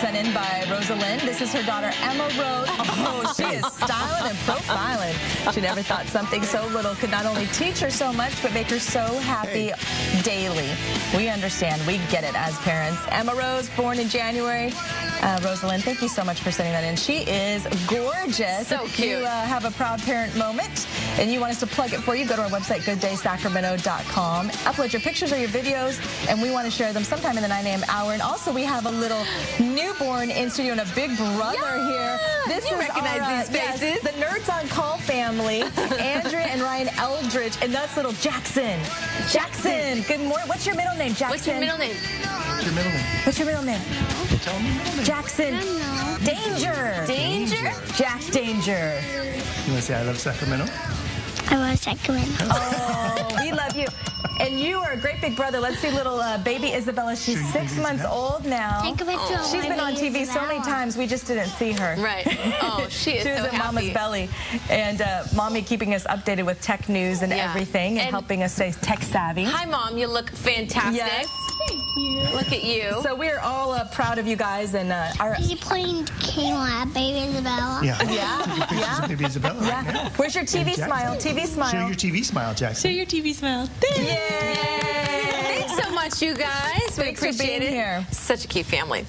sent in by Rosalind. This is her daughter, Emma Rose. Oh, she is styling and profiling. She never thought something so little could not only teach her so much, but make her so happy daily. We understand. We get it as parents. Emma Rose, born in January. Rosalind, thank you so much for sending that in. She is gorgeous. So cute. You have a proud parent moment, and you want us to plug it for you, go to our website, gooddaysacramento.com. Upload your pictures or your videos, and we want to share them sometime in the 9 a.m. hour. And also, we have a little newborn in studio and a big brother here. This you is recognize our, these faces. Yes, the Nerds on Call family, Andrea and Ryan Eldridge, and that's little Jackson. Jackson, good morning. What's your middle name, Jackson? What's your middle name? What's your middle name? What's your middle name? Tell me your middle name. Jackson. Danger. Danger? Jack Danger. You want to say I love Sacramento? I love Sacramento. Oh, we love you. And you are a great big brother. Let's see little baby Isabella. She's 6 months old now. Take a picture of She's my been on baby TV so many Isabella. times, we just didn't see her. Right. Oh, she is She was so in happy. Mama's belly. And Mommy keeping us updated with tech news and Yeah. everything and helping us stay tech savvy. Hi, Mom. You look fantastic. Yes. Thank you. Look at you. So we are all proud of you guys. And our Is he playing Kayla at baby Isabella? Yeah. Yeah, yeah. Baby Isabella right now. Where's your TV Jackson. smile? TV smile. Show your TV smile, Jackson. Show your TV smile. Yay! Thanks so much, you guys. We Thanks for appreciate being it. here. Such a cute family.